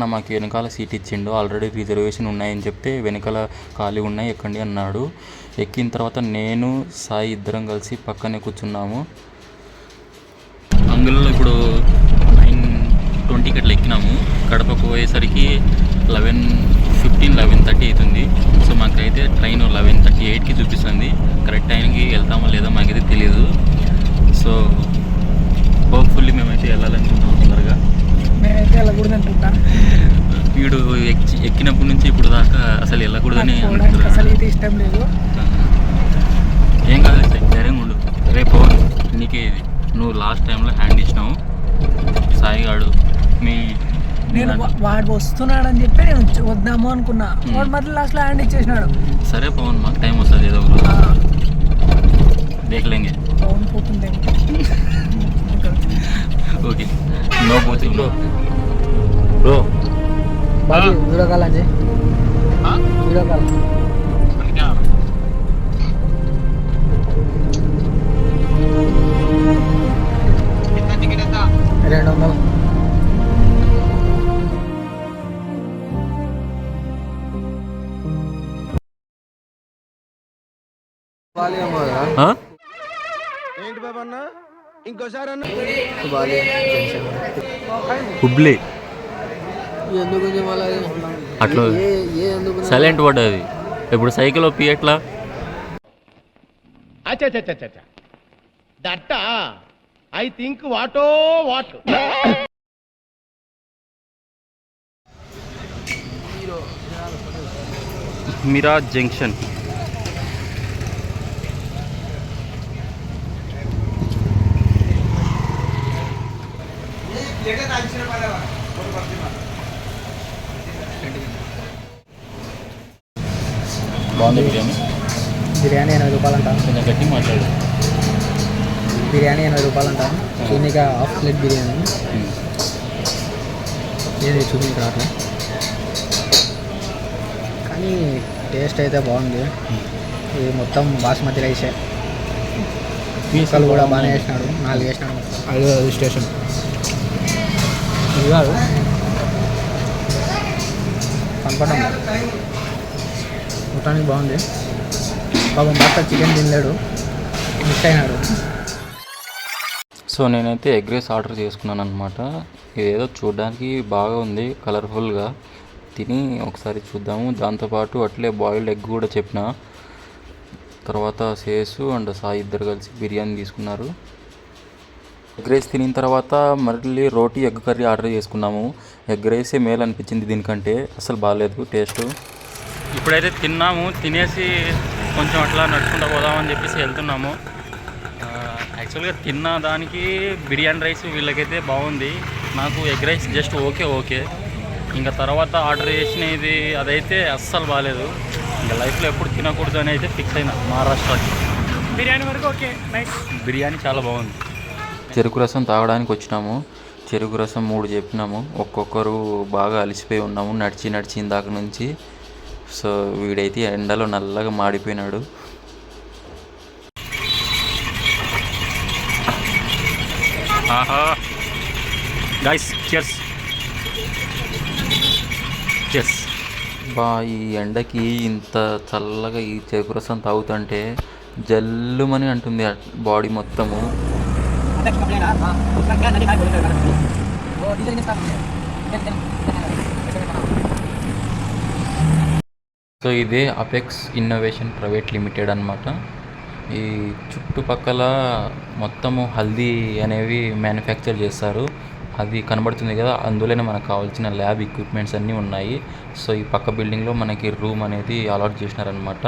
అన్న మాకు వెనకాల సీట్ ఇచ్చిండు, ఆల్రెడీ రిజర్వేషన్ ఉన్నాయని చెప్తే వెనకాల ఖాళీ ఉన్నాయి ఎక్కండి అన్నాడు. ఎక్కిన తర్వాత నేను సాయి ఇద్దరం కలిసి పక్కనే కూర్చున్నాము. అందులో ఇప్పుడు 9:20 అట్లా ఎక్కినాము. కడపకు పోయేసరికి 11:15, 11:30 అవుతుంది. సో మాకైతే ట్రైన్ 11:38కి చూపిస్తుంది. కరెక్ట్ టైంకి వెళ్తామో లేదో మాకైతే తెలియదు. సో హోప్ఫుల్లీ మేమైతే వెళ్ళాలనుకుంటున్నాం తొందరగా. మేమైతే వెళ్ళకూడదు అనుకుంటా. వీడు ఎక్కినప్పటి నుంచి ఇప్పుడు దాకా అసలు వెళ్ళకూడదని అసలు అయితే ఇష్టం లేదు. ఏం కాదు సార్, ధైర్యంగా ఉండు. రేపు నీకే ఇది నువ్వు లాస్ట్ టైంలో హ్యాండ్ ఇచ్చినావు సాయిగాడు. నేను వాడు వస్తున్నాడని చెప్పి నేను వద్దాము అనుకున్నా, వాడు మధ్యలో లాస్ట్లో హ్యాండ్ ఇచ్చేసినాడు. సరే పవన్, మాకు టైం వస్తుంది ఏదో ఒక రోజు దేఖలేంగే. పవన్ పోతుంది ఓకే. నో పోతే బ్రో వీడియో కాల్ అండి, వీడియో కాల్ 200. ఏంటి బాబు అన్న, ఇంకోసారి అన్న. హుబ్లీ అట్లా సైలెంట్ పడ్డది. ఇప్పుడు సైకిల్ ఒప్పి ఎట్లా దట్ ఐ థింక్ వాటో వాట్. మిరాజ్ జంక్షన్. బాగుంది బిర్యానీ. బిర్యానీ 80 రూపాయలు అంట. కొంచెం గట్టి మాట్లాడు. బిర్యానీ 80 రూపాయలు అంట. చూనిక హాఫ్ ప్లేట్ బిర్యానీ ఏది చూనికి రావట్లే, కానీ టేస్ట్ అయితే బాగుంది. ఇది మొత్తం బాస్మతి రైసే. పీసలు కూడా బాగానే వేసినాడు, 4 వేసినాడు మొత్తం. 5 రిజిస్ట్రేషన్ ఇది కాదు కనపడడం మొత్తానికి బాగుంది. పాపం భర్త చికెన్ తినలేడు, మిస్ అయినాడు. సో నేనైతే ఎగ్ రైస్ ఆర్డర్ చేసుకున్నాను అనమాట. ఇదేదో చూడడానికి బాగా ఉంది, కలర్ఫుల్గా. తిని ఒకసారి చూద్దాము. దాంతోపాటు అట్లే బాయిల్డ్ ఎగ్ కూడా చెప్పిన. తర్వాత శేషు అండ్ సాయి ఇద్దరు కలిసి బిర్యానీ తీసుకున్నారు. ఎగ్ రైస్ తినిన తర్వాత మళ్ళీ రోటీ ఎగ్ కర్రీ ఆర్డర్ చేసుకున్నాము. ఎగ్ రైసే మేలు అనిపించింది దీనికంటే, అసలు బాగాలేదు టేస్ట్. ఇప్పుడైతే తిన్నాము, తినేసి కొంచెం అట్లా నడుచుకుంటూ పోదామని చెప్పేసి వెళ్తున్నాము. యాక్చువల్గా తిన్న దానికి బిర్యానీ రైస్ వీళ్ళకైతే బాగుంది, నాకు ఎగ్ రైస్ జస్ట్ ఓకే. ఇంకా తర్వాత ఆర్డర్ చేసినది అదైతే అస్సలు బాగాలేదు. ఇంకా లైఫ్లో ఎప్పుడు తినకూడదు అని అయితే ఫిక్స్ అయినా. మహారాష్ట్రకి బిర్యానీ వరకు ఓకే, నైస్. బిర్యానీ చాలా బాగుంది. చెరుకు రసం తాగడానికి వచ్చినాము. చెరుకు రసం 3 చెప్పినాము. ఒక్కొక్కరు బాగా అలసిపోయి ఉన్నాము నడిచి ఇందాక నుంచి. సో వీడైతే ఎండలో నల్లగా మాడిపోయినాడు. Guys cheers. బా ఈ ఎండకి ఇంత చల్లగా ఈ చెరుకు రసం తాగుతుంటే జల్లుమని అంటుంది బాడీ మొత్తము. సో ఇదే అపెక్స్ ఇన్నోవేషన్ ప్రైవేట్ లిమిటెడ్ అనమాట. ఈ చుట్టుపక్కల మొత్తము హల్దీ అనేవి మ్యానుఫ్యాక్చర్ చేస్తారు. అది కనబడుతుంది కదా, అందులోనే మనకు కావాల్సిన ల్యాబ్ ఎక్విప్మెంట్స్ అన్నీ ఉన్నాయి. సో ఈ పక్క బిల్డింగ్లో మనకి రూమ్ అనేది అలాట్ చేసినారనమాట.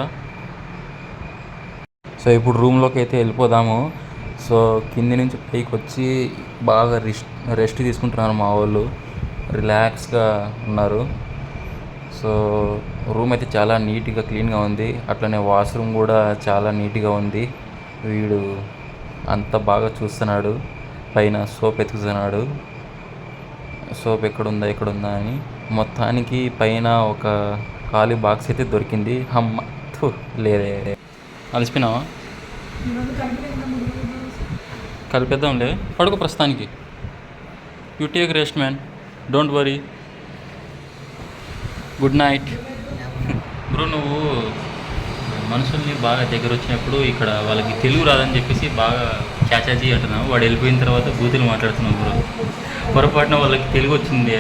సో ఇప్పుడు రూమ్లోకి అయితే వెళ్ళిపోదాము. సో కింది నుంచి పైకి వచ్చి బాగా రెస్ట్ తీసుకుంటున్నారు మా వాళ్ళు, రిలాక్స్గా ఉన్నారు. సో రూమ్ అయితే చాలా నీట్గా క్లీన్గా ఉంది. అట్లనే వాష్రూమ్ కూడా చాలా నీట్గా ఉంది. వీడు అంత బాగా చూస్తున్నాడు, పైన సోప్ ఎతుకుతున్నాడు. సోప్ ఎక్కడుందా అని. మొత్తానికి పైన ఒక ఖాళీ బాక్స్ అయితే దొరికింది. లేదే, అలసిపోయినావా? కలిపేద్దాంలే, పడుకో ప్రస్తుతానికి. You take rest man, don't worry. Good night. Bro నువ్వు మనుషుల్ని బాగా దగ్గర వచ్చినప్పుడు ఇక్కడ వాళ్ళకి తెలుగు రాదని చెప్పేసి బాగా చాచాజీ అంటున్నావు. వాడు వెళ్ళిపోయిన తర్వాత బూతులు మాట్లాడుతున్నావు బ్రో. పొరపాటున వాళ్ళకి తెలుగు వచ్చింది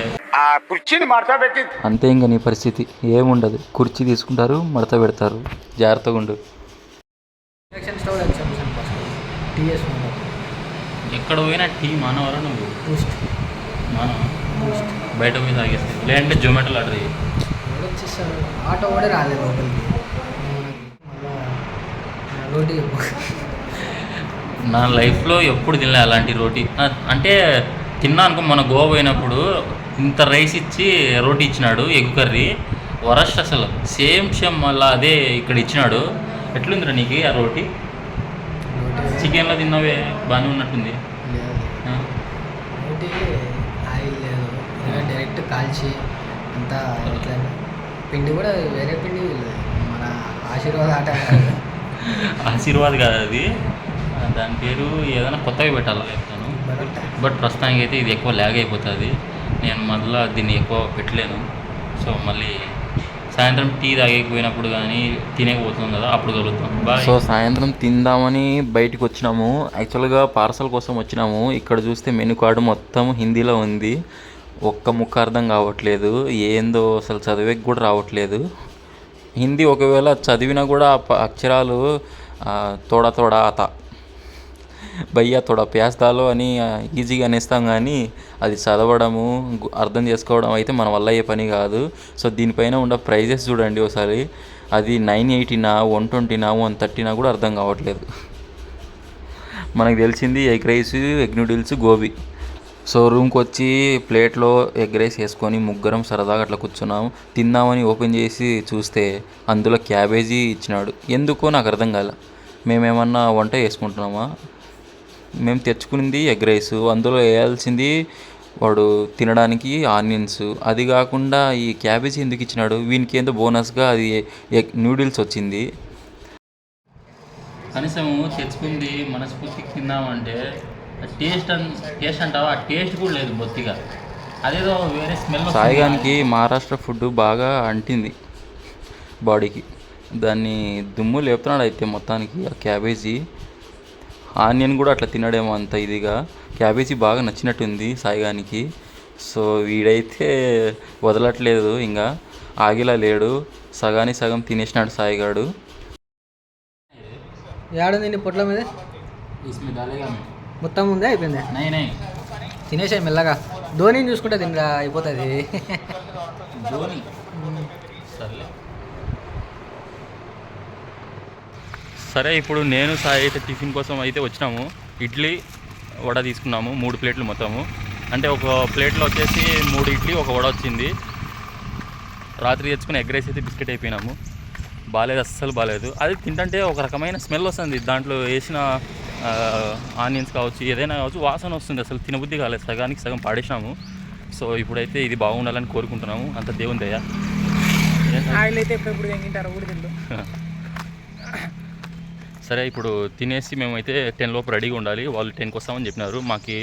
అంతే. ఇంకా నీ పరిస్థితి ఏముండదు. కుర్చీ తీసుకుంటారు, మడత పెడతారు. జాగ్రత్తగా ఉండు. ఇండక్షన్ స్టవ్ ఎగ్జామ్షన్ ఫస్ట్ టీ చేసుకుంటాం. ఎక్కడ పోయినా టీ మానవరా నువ్వు? బూస్ట్ మానవ బయట పోయి తాగేస్తాయి. లేదంటే జొమాటోలో ఆర్డర్ చేయి. వచ్చేసారు ఆటో కూడా రాలేదు లోపలికి. మళ్ళీ రోటీ నా లైఫ్లో ఎప్పుడు తినలే అలాంటి రోటీ. అంటే తిన్నా అనుకో, మన గోవా పోయినప్పుడు ఇంత రైస్ ఇచ్చి రోటీ ఇచ్చినాడు, ఎగ్ కర్రీ వరస్ట్ అసలు. సేమ్ మళ్ళీ అదే ఇక్కడ ఇచ్చినాడు. ఎట్లుందిరా నీకు ఆ రోటీ? చికెన్లో తిన్నావే బాగానే ఉన్నట్టుంది. రోటీ ఆయిల్ లేదు, డైరెక్ట్ కాల్చి అంతా ఇట్లా. పిండి కూడా వేరే పిండి మన ఆశీర్వాద్ ఆట. ఆశీర్వాద్ కాదు అది, దాని పేరు ఏదైనా కొత్తగా పెట్టాలి చెప్తాను. బట్ ప్రస్తుతానికి అయితే ఇది ఎక్కువ ల్యాగ్ అయిపోతుంది. నేను మళ్ళీ దీన్ని ఎక్కువ పెట్టలేను. సో మళ్ళీ సాయంత్రం టీ తాగకపోయినప్పుడు కానీ తినేకపోతున్నాం కదా, అప్పుడు కలుగుతాం. సో సాయంత్రం తిందామని బయటకు వచ్చినాము. యాక్చువల్గా పార్సల్ కోసం వచ్చినాము. ఇక్కడ చూస్తే మెనూ కార్డు మొత్తం హిందీలో ఉంది. ఒక్క ముక్క అర్థం కావట్లేదు. ఏందో అసలు చదివేకి కూడా రావట్లేదు. హిందీ ఒకవేళ చదివినా కూడా అక్షరాలు తోడా తోడా ఆత భయ్యా తోడా ప్యాస్తాలో అని ఈజీగా అనేస్తాం, కానీ అది చదవడము అర్థం చేసుకోవడం అయితే మన వల్ల అయ్యే పని కాదు. సో దీనిపైన ఉన్న ప్రైజెస్ చూడండి ఒకసారి. అది 980నా 120నా 130నా కూడా అర్థం కావట్లేదు. మనకు తెలిసింది egg rice, egg noodles, gobi. So రూమ్కి వచ్చి ప్లేట్లో ఎగ్ రైస్ వేసుకొని ముగ్గురం సరదాగా అట్లా కూర్చున్నాము. తిందామని ఓపెన్ చేసి చూస్తే అందులో క్యాబేజీ ఇచ్చినాడు. ఎందుకో నాకు అర్థం కాలే. మేమేమన్నా వంట చేసుకుంటున్నామా? మేము తెచ్చుకునింది ఎగ్ రైస్, అందులో వేయాల్సింది వాడు తినడానికి ఆనియన్స్. అది కాకుండా ఈ క్యాబేజీ ఎందుకు ఇచ్చినాడు? వీనికి ఏందో బోనస్గా అది ఎగ్ నూడిల్స్ వచ్చింది. కనీసం తెచ్చుకుంది మనస్ఫూర్తికి తిందామంటే టేస్ట్ అంటావా? ఆ టేస్ట్ కూడా లేదు బొత్తిగా. అదేదో వేరే స్మెల్. సాయిగానికి మహారాష్ట్ర ఫుడ్ బాగా అంటింది బాడీకి. దాన్ని దుమ్ము లేపుతున్నాడు అయితే మొత్తానికి. ఆ క్యాబేజీ ఆనియన్ కూడా అట్లా తినడేమో అంత ఇదిగా. క్యాబేజీ బాగా నచ్చినట్టుంది సాయిగానికి. సో వీడైతే వదలట్లేదు, ఇంకా ఆగిలా లేడు. సగానికి సగం తినేసినాడు సాయిగాడు. ఏడుంది నీ పొట్ల మీద? మొత్తం ఉందే అయిపోయింది. తినేసాయి మెల్లగా. ధోనిని చూసుకుంటే తినగా అయిపోతుంది. ధోని సర్లే. సరే ఇప్పుడు నేను సాయి అయితే టిఫిన్ కోసం అయితే వచ్చినాము. ఇడ్లీ వడ తీసుకున్నాము. 3 ప్లేట్లు మొత్తము. అంటే ఒక ప్లేట్లో వచ్చేసి 3 ఇడ్లీ 1 వడ వచ్చింది. రాత్రి తెచ్చుకుని ఎగ్ రైస్ అయితే బిస్కెట్ అయిపోయినాము. బాగాలేదు, అస్సలు బాగాలేదు. అది తింటే ఒక రకమైన స్మెల్ వస్తుంది. దాంట్లో వేసిన ఆనియన్స్ కావచ్చు, ఏదైనా కావచ్చు, వాసన వస్తుంది. అసలు తినబుద్ధి కాలేదు. సగానికి సగం పాడేసినాము. సో ఇప్పుడైతే ఇది బాగుండాలని కోరుకుంటున్నాము. అంత దేవుని దయ. ఆయిల్ అయితే ఎప్పుడు తింటారు కూడా తింటారు. సరే ఇప్పుడు తినేసి మేమైతే 10 లోపు రెడీగా ఉండాలి. వాళ్ళు 10కి వస్తామని చెప్పినారు. మాకు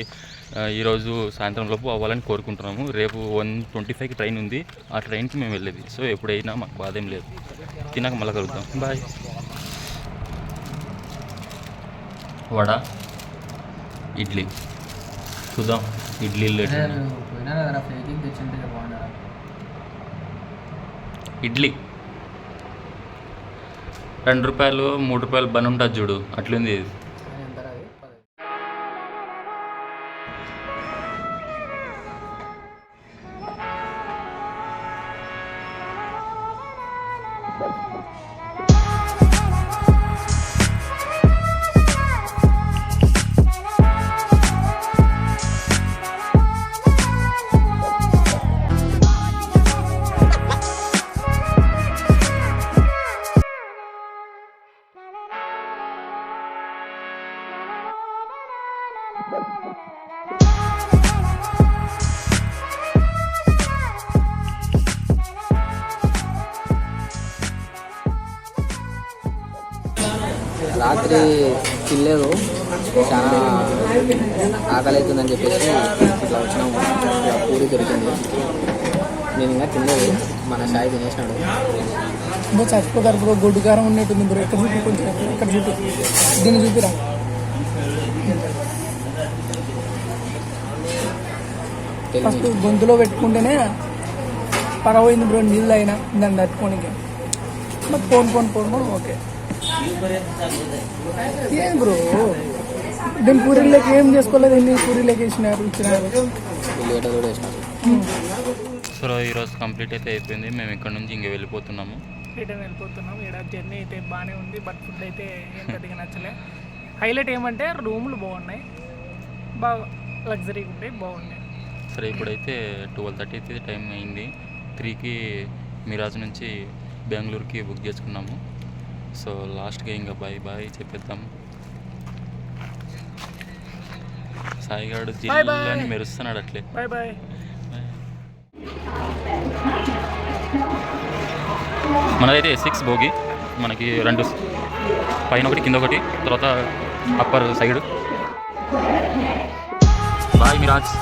ఈరోజు సాయంత్రం లోపు అవ్వాలని కోరుకుంటున్నాము. రేపు 1:25కి ట్రైన్ ఉంది. ఆ ట్రైన్కి మేము వెళ్ళేది. సో ఎప్పుడైనా మాకు బాధ ఏం లేదు. తిన్నాక మళ్ళీ కలుగుతాం. బాయ్. వడ, ఇడ్లీ చూద్దాం. ఇడ్లీ ఇడ్లీ ₹2 ₹3 బన్ ఉంటుంది చూడు, అట్లుంది ఇది. రాత్రి తినలేదు, చాలా ఆకలి అవుతుందని చెప్పేసి ఇట్లా వచ్చినాము. పూరి దొరికింది. నేను ఇంకా తినలేదు, మన సాయి తినేసినాడు. బ్రో చచ్చిపోతారు బ్రో, గొడ్డు కారం ఉన్నట్టుంది బ్రో. ఎక్కడ చూపి కొంచెం, ఎక్కడ చూపి, దీన్ని చూపిరా. ఫస్ట్ గొంతులో పెట్టుకుంటేనే పరవైంది బ్రో, నీళ్ళు అయినా దాన్ని తట్టుకోనికి. మరి పోను ఓకే. ఏం బ్రో దీని పూరీలోకి ఏం చేసుకోలేదు, ఎన్ని పూరీలోకి ఇచ్చినారు. సో ఈరోజు కంప్లీట్ అయితే అయిపోయింది. మేము ఇక్కడ నుంచి ఇంక వెళ్ళిపోతున్నాము. రిటర్న్ వెళ్ళిపోతున్నాం. ఇక్కడ జర్నీ అయితే బాగానే ఉంది, బట్ ఫుడ్ అయితే ఏం పెద్దగా నచ్చలే. హైలైట్ ఏమంటే రూములు బాగున్నాయి, బాగా లగ్జరీగా ఉంటాయి, బాగున్నాయి. సరే ఇప్పుడైతే 12:30 అయితే టైం అయింది. 3కి మిరాజ్ నుంచి బెంగళూరుకి బుక్ చేసుకున్నాము. సో లాస్ట్గా ఇంకా బాయ్ చెప్పేద్దాం. సాయిగాడు జిల్లాని మెరుస్తున్నాడు అట్లే. బాయ్. మనదైతే 6 బోగి, మనకి 2 పైన ఒకటి కింద ఒకటి, తర్వాత అప్పర్ సైడ్. బాయ్ మిరాజ్.